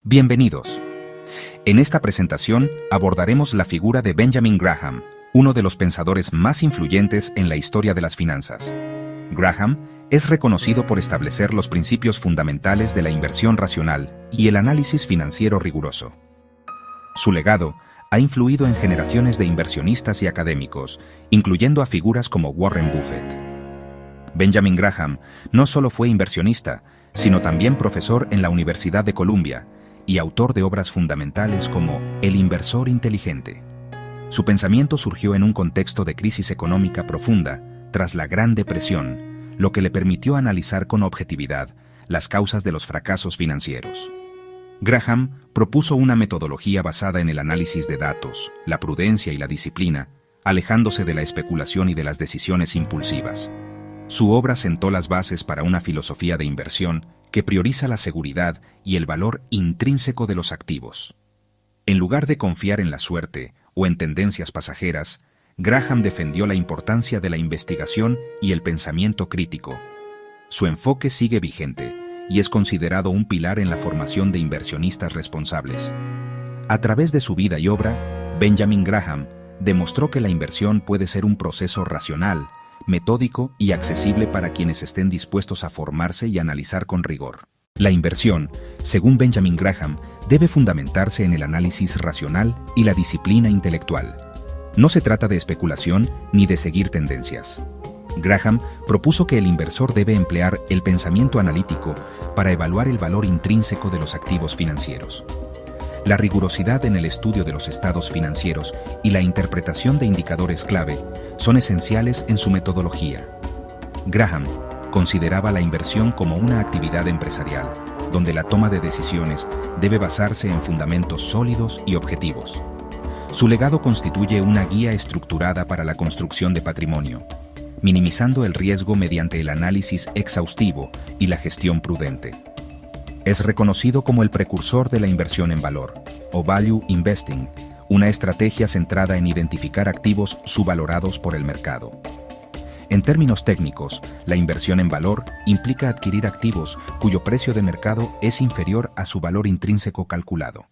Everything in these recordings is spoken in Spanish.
Bienvenidos. En esta presentación abordaremos la figura de Benjamin Graham, uno de los pensadores más influyentes en la historia de las finanzas. Graham es reconocido por establecer los principios fundamentales de la inversión racional y el análisis financiero riguroso. Su legado ha influido en generaciones de inversionistas y académicos, incluyendo a figuras como Warren Buffett. Benjamin Graham no solo fue inversionista, sino también profesor en la Universidad de Columbia y autor de obras fundamentales como El inversor inteligente. Su pensamiento surgió en un contexto de crisis económica profunda tras la Gran Depresión, lo que le permitió analizar con objetividad las causas de los fracasos financieros. Graham propuso una metodología basada en el análisis de datos, la prudencia y la disciplina, alejándose de la especulación y de las decisiones impulsivas. Su obra sentó las bases para una filosofía de inversión que prioriza la seguridad y el valor intrínseco de los activos. En lugar de confiar en la suerte o en tendencias pasajeras, Graham defendió la importancia de la investigación y el pensamiento crítico. Su enfoque sigue vigente y es considerado un pilar en la formación de inversionistas responsables. A través de su vida y obra, Benjamin Graham demostró que la inversión puede ser un proceso racional, metódico y accesible para quienes estén dispuestos a formarse y analizar con rigor. La inversión, según Benjamin Graham, debe fundamentarse en el análisis racional y la disciplina intelectual. No se trata de especulación ni de seguir tendencias. Graham propuso que el inversor debe emplear el pensamiento analítico para evaluar el valor intrínseco de los activos financieros. La rigurosidad en el estudio de los estados financieros y la interpretación de indicadores clave son esenciales en su metodología. Graham consideraba la inversión como una actividad empresarial, donde la toma de decisiones debe basarse en fundamentos sólidos y objetivos. Su legado constituye una guía estructurada para la construcción de patrimonio, minimizando el riesgo mediante el análisis exhaustivo y la gestión prudente. Es reconocido como el precursor de la inversión en valor, o value investing, una estrategia centrada en identificar activos subvalorados por el mercado. En términos técnicos, la inversión en valor implica adquirir activos cuyo precio de mercado es inferior a su valor intrínseco calculado.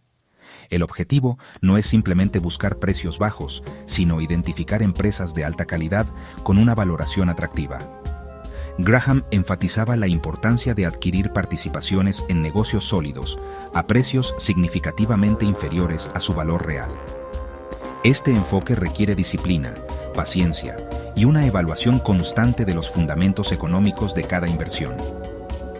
El objetivo no es simplemente buscar precios bajos, sino identificar empresas de alta calidad con una valoración atractiva. Graham enfatizaba la importancia de adquirir participaciones en negocios sólidos a precios significativamente inferiores a su valor real. Este enfoque requiere disciplina, paciencia y una evaluación constante de los fundamentos económicos de cada inversión.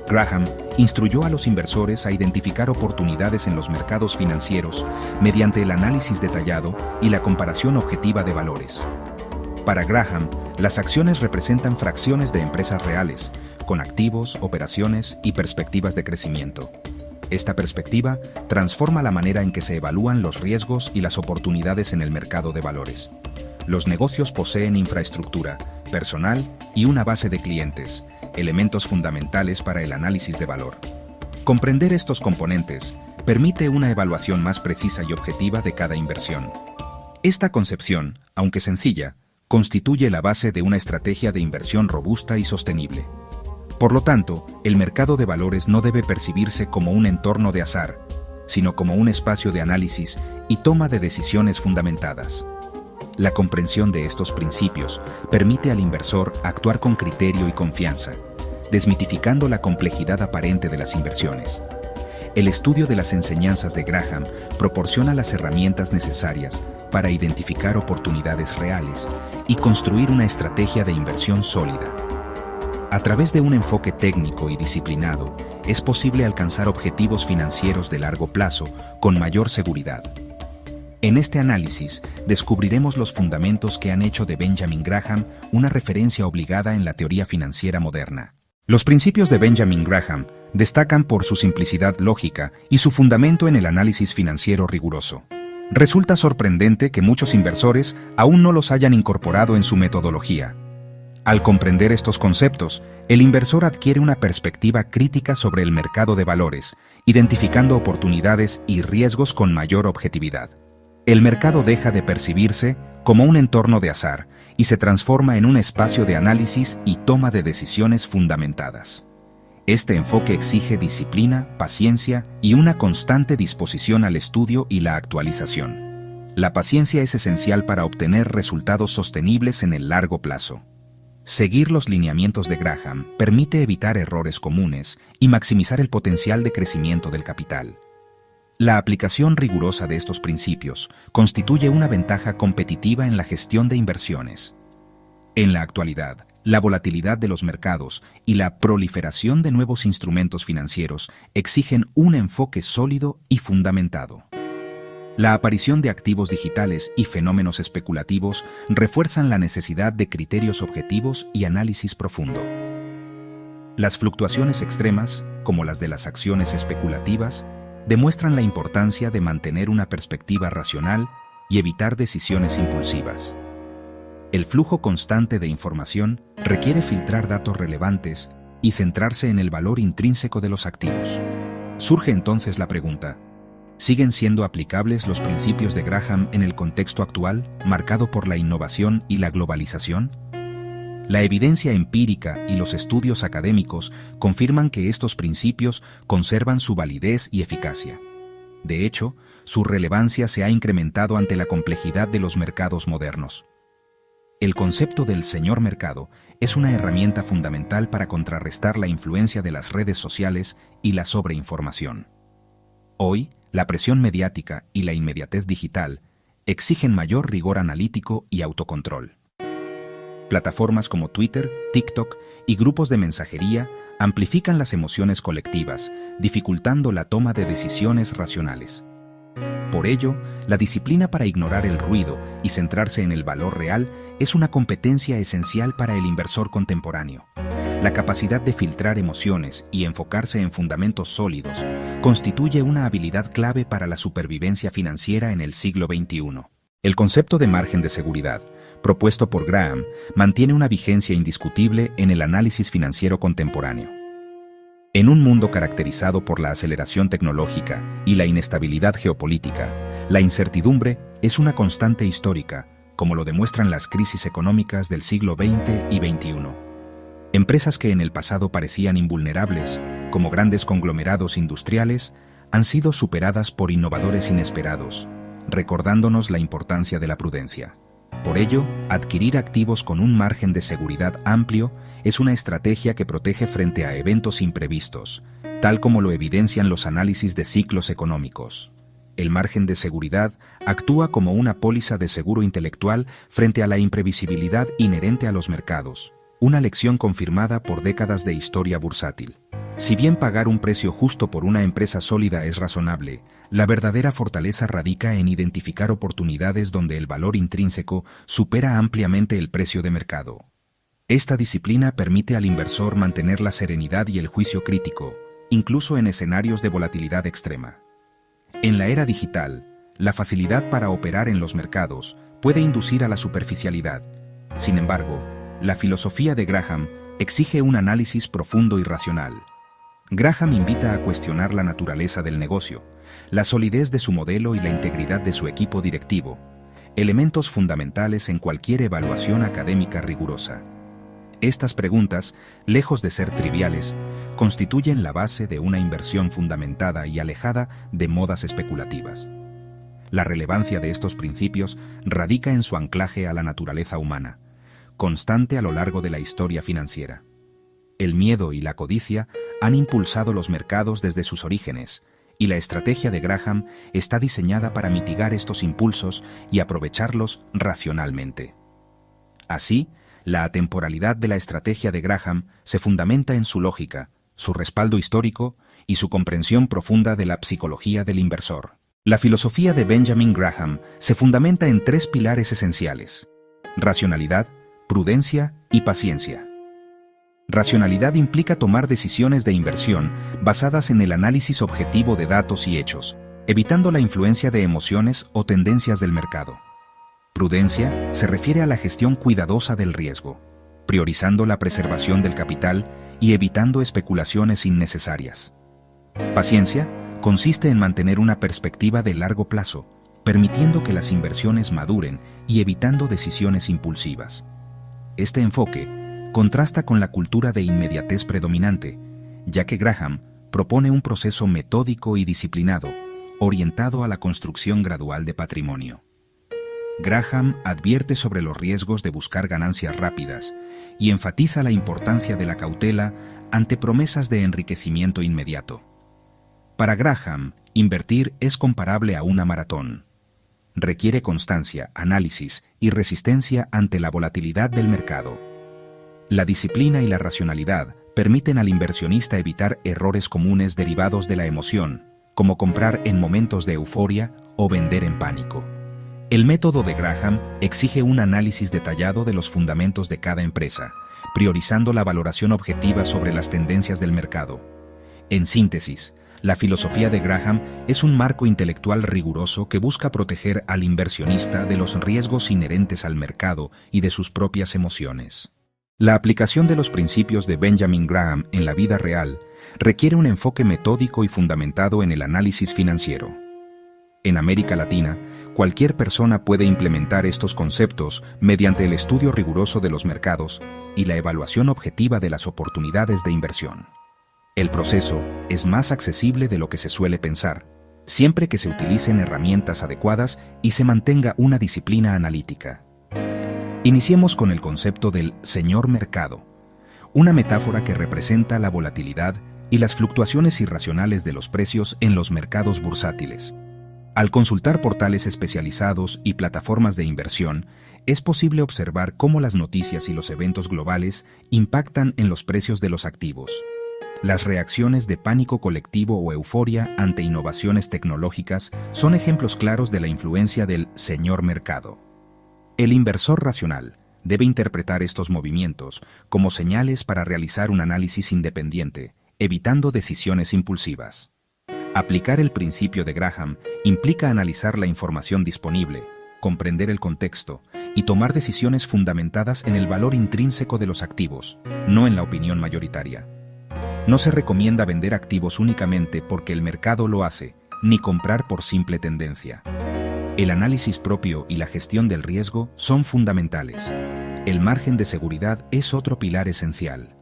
Graham instruyó a los inversores a identificar oportunidades en los mercados financieros mediante el análisis detallado y la comparación objetiva de valores. Para Graham, las acciones representan fracciones de empresas reales, con activos, operaciones y perspectivas de crecimiento. Esta perspectiva transforma la manera en que se evalúan los riesgos y las oportunidades en el mercado de valores. Los negocios poseen infraestructura, personal y una base de clientes, elementos fundamentales para el análisis de valor. Comprender estos componentes permite una evaluación más precisa y objetiva de cada inversión. Esta concepción, aunque sencilla, constituye la base de una estrategia de inversión robusta y sostenible. Por lo tanto, el mercado de valores no debe percibirse como un entorno de azar, sino como un espacio de análisis y toma de decisiones fundamentadas. La comprensión de estos principios permite al inversor actuar con criterio y confianza, desmitificando la complejidad aparente de las inversiones. El estudio de las enseñanzas de Graham proporciona las herramientas necesarias para identificar oportunidades reales y construir una estrategia de inversión sólida. A través de un enfoque técnico y disciplinado, es posible alcanzar objetivos financieros de largo plazo con mayor seguridad. En este análisis, descubriremos los fundamentos que han hecho de Benjamin Graham una referencia obligada en la teoría financiera moderna. Los principios de Benjamin Graham destacan por su simplicidad lógica y su fundamento en el análisis financiero riguroso. Resulta sorprendente que muchos inversores aún no los hayan incorporado en su metodología. Al comprender estos conceptos, el inversor adquiere una perspectiva crítica sobre el mercado de valores, identificando oportunidades y riesgos con mayor objetividad. El mercado deja de percibirse como un entorno de azar y se transforma en un espacio de análisis y toma de decisiones fundamentadas. Este enfoque exige disciplina, paciencia y una constante disposición al estudio y la actualización. La paciencia es esencial para obtener resultados sostenibles en el largo plazo. Seguir los lineamientos de Graham permite evitar errores comunes y maximizar el potencial de crecimiento del capital. La aplicación rigurosa de estos principios constituye una ventaja competitiva en la gestión de inversiones. En la actualidad, la volatilidad de los mercados y la proliferación de nuevos instrumentos financieros exigen un enfoque sólido y fundamentado. La aparición de activos digitales y fenómenos especulativos refuerzan la necesidad de criterios objetivos y análisis profundo. Las fluctuaciones extremas, como las de las acciones especulativas, demuestran la importancia de mantener una perspectiva racional y evitar decisiones impulsivas. El flujo constante de información requiere filtrar datos relevantes y centrarse en el valor intrínseco de los activos. Surge entonces la pregunta: ¿siguen siendo aplicables los principios de Graham en el contexto actual, marcado por la innovación y la globalización? La evidencia empírica y los estudios académicos confirman que estos principios conservan su validez y eficacia. De hecho, su relevancia se ha incrementado ante la complejidad de los mercados modernos. El concepto del señor mercado es una herramienta fundamental para contrarrestar la influencia de las redes sociales y la sobreinformación. Hoy, la presión mediática y la inmediatez digital exigen mayor rigor analítico y autocontrol. Plataformas como Twitter, TikTok y grupos de mensajería amplifican las emociones colectivas, dificultando la toma de decisiones racionales. Por ello, la disciplina para ignorar el ruido y centrarse en el valor real es una competencia esencial para el inversor contemporáneo. La capacidad de filtrar emociones y enfocarse en fundamentos sólidos constituye una habilidad clave para la supervivencia financiera en el siglo XXI. El concepto de margen de seguridad, propuesto por Graham, mantiene una vigencia indiscutible en el análisis financiero contemporáneo. En un mundo caracterizado por la aceleración tecnológica y la inestabilidad geopolítica, la incertidumbre es una constante histórica, como lo demuestran las crisis económicas del siglo XX y XXI. Empresas que en el pasado parecían invulnerables, como grandes conglomerados industriales, han sido superadas por innovadores inesperados, recordándonos la importancia de la prudencia. Por ello, adquirir activos con un margen de seguridad amplio es una estrategia que protege frente a eventos imprevistos, tal como lo evidencian los análisis de ciclos económicos. El margen de seguridad actúa como una póliza de seguro intelectual frente a la imprevisibilidad inherente a los mercados, una lección confirmada por décadas de historia bursátil. Si bien pagar un precio justo por una empresa sólida es razonable, la verdadera fortaleza radica en identificar oportunidades donde el valor intrínseco supera ampliamente el precio de mercado. Esta disciplina permite al inversor mantener la serenidad y el juicio crítico, incluso en escenarios de volatilidad extrema. En la era digital, la facilidad para operar en los mercados puede inducir a la superficialidad. Sin embargo, la filosofía de Graham exige un análisis profundo y racional. Graham invita a cuestionar la naturaleza del negocio, la solidez de su modelo y la integridad de su equipo directivo, elementos fundamentales en cualquier evaluación académica rigurosa. Estas preguntas, lejos de ser triviales, constituyen la base de una inversión fundamentada y alejada de modas especulativas. La relevancia de estos principios radica en su anclaje a la naturaleza humana, constante a lo largo de la historia financiera. El miedo y la codicia han impulsado los mercados desde sus orígenes, y la estrategia de Graham está diseñada para mitigar estos impulsos y aprovecharlos racionalmente. Así, la atemporalidad de la estrategia de Graham se fundamenta en su lógica, su respaldo histórico y su comprensión profunda de la psicología del inversor. La filosofía de Benjamin Graham se fundamenta en tres pilares esenciales: racionalidad, prudencia y paciencia. Racionalidad implica tomar decisiones de inversión basadas en el análisis objetivo de datos y hechos, evitando la influencia de emociones o tendencias del mercado. Prudencia se refiere a la gestión cuidadosa del riesgo, priorizando la preservación del capital y evitando especulaciones innecesarias. Paciencia consiste en mantener una perspectiva de largo plazo, permitiendo que las inversiones maduren y evitando decisiones impulsivas. Este enfoque contrasta con la cultura de inmediatez predominante, ya que Graham propone un proceso metódico y disciplinado, orientado a la construcción gradual de patrimonio. Graham advierte sobre los riesgos de buscar ganancias rápidas y enfatiza la importancia de la cautela ante promesas de enriquecimiento inmediato. Para Graham, invertir es comparable a una maratón. Requiere constancia, análisis y resistencia ante la volatilidad del mercado. La disciplina y la racionalidad permiten al inversionista evitar errores comunes derivados de la emoción, como comprar en momentos de euforia o vender en pánico. El método de Graham exige un análisis detallado de los fundamentos de cada empresa, priorizando la valoración objetiva sobre las tendencias del mercado. En síntesis, la filosofía de Graham es un marco intelectual riguroso que busca proteger al inversionista de los riesgos inherentes al mercado y de sus propias emociones. La aplicación de los principios de Benjamin Graham en la vida real requiere un enfoque metódico y fundamentado en el análisis financiero. En América Latina, cualquier persona puede implementar estos conceptos mediante el estudio riguroso de los mercados y la evaluación objetiva de las oportunidades de inversión. El proceso es más accesible de lo que se suele pensar, siempre que se utilicen herramientas adecuadas y se mantenga una disciplina analítica. Iniciemos con el concepto del señor mercado, una metáfora que representa la volatilidad y las fluctuaciones irracionales de los precios en los mercados bursátiles. Al consultar portales especializados y plataformas de inversión, es posible observar cómo las noticias y los eventos globales impactan en los precios de los activos. Las reacciones de pánico colectivo o euforia ante innovaciones tecnológicas son ejemplos claros de la influencia del señor mercado. El inversor racional debe interpretar estos movimientos como señales para realizar un análisis independiente, evitando decisiones impulsivas. Aplicar el principio de Graham implica analizar la información disponible, comprender el contexto y tomar decisiones fundamentadas en el valor intrínseco de los activos, no en la opinión mayoritaria. No se recomienda vender activos únicamente porque el mercado lo hace, ni comprar por simple tendencia. El análisis propio y la gestión del riesgo son fundamentales. El margen de seguridad es otro pilar esencial.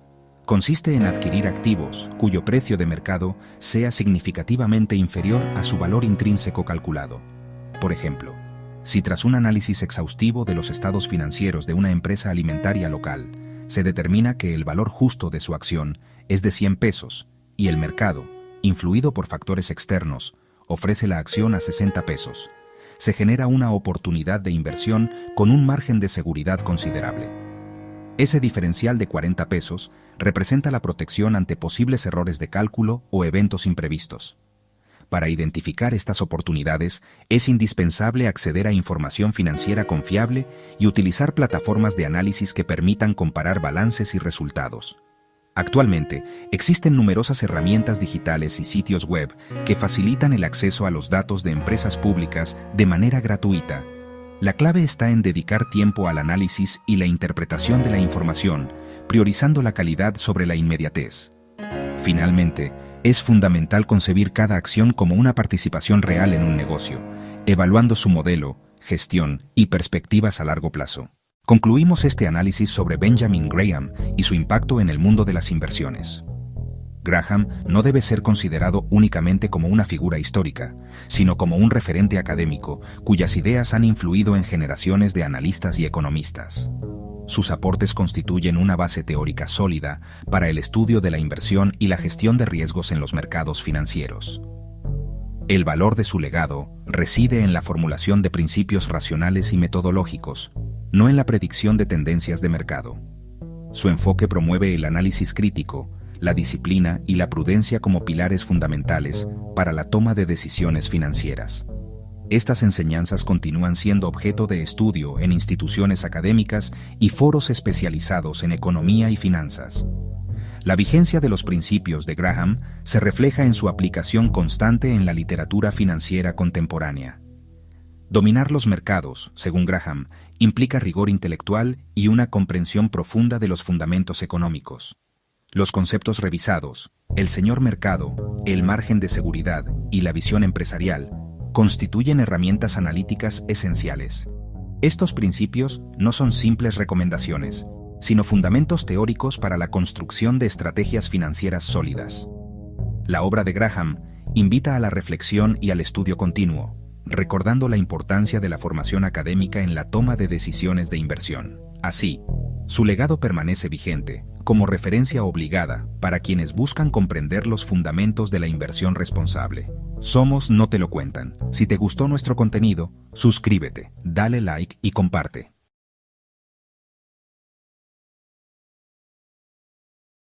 Consiste en adquirir activos cuyo precio de mercado sea significativamente inferior a su valor intrínseco calculado. Por ejemplo, si tras un análisis exhaustivo de los estados financieros de una empresa alimentaria local, se determina que el valor justo de su acción es de 100 pesos y el mercado, influido por factores externos, ofrece la acción a 60 pesos, se genera una oportunidad de inversión con un margen de seguridad considerable. Ese diferencial de 40 pesos representa la protección ante posibles errores de cálculo o eventos imprevistos. Para identificar estas oportunidades, es indispensable acceder a información financiera confiable y utilizar plataformas de análisis que permitan comparar balances y resultados. Actualmente, existen numerosas herramientas digitales y sitios web que facilitan el acceso a los datos de empresas públicas de manera gratuita. La clave está en dedicar tiempo al análisis y la interpretación de la información, priorizando la calidad sobre la inmediatez. Finalmente, es fundamental concebir cada acción como una participación real en un negocio, evaluando su modelo, gestión y perspectivas a largo plazo. Concluimos este análisis sobre Benjamin Graham y su impacto en el mundo de las inversiones. Graham no debe ser considerado únicamente como una figura histórica, sino como un referente académico cuyas ideas han influido en generaciones de analistas y economistas. Sus aportes constituyen una base teórica sólida para el estudio de la inversión y la gestión de riesgos en los mercados financieros. El valor de su legado reside en la formulación de principios racionales y metodológicos, no en la predicción de tendencias de mercado. Su enfoque promueve el análisis crítico, la disciplina y la prudencia como pilares fundamentales para la toma de decisiones financieras. Estas enseñanzas continúan siendo objeto de estudio en instituciones académicas y foros especializados en economía y finanzas. La vigencia de los principios de Graham se refleja en su aplicación constante en la literatura financiera contemporánea. Dominar los mercados, según Graham, implica rigor intelectual y una comprensión profunda de los fundamentos económicos. Los conceptos revisados, el señor mercado, el margen de seguridad y la visión empresarial, constituyen herramientas analíticas esenciales. Estos principios no son simples recomendaciones, sino fundamentos teóricos para la construcción de estrategias financieras sólidas. La obra de Graham invita a la reflexión y al estudio continuo, recordando la importancia de la formación académica en la toma de decisiones de inversión. Así, su legado permanece vigente, como referencia obligada para quienes buscan comprender los fundamentos de la inversión responsable. Somos No Te Lo Cuentan. Si te gustó nuestro contenido, suscríbete, dale like y comparte.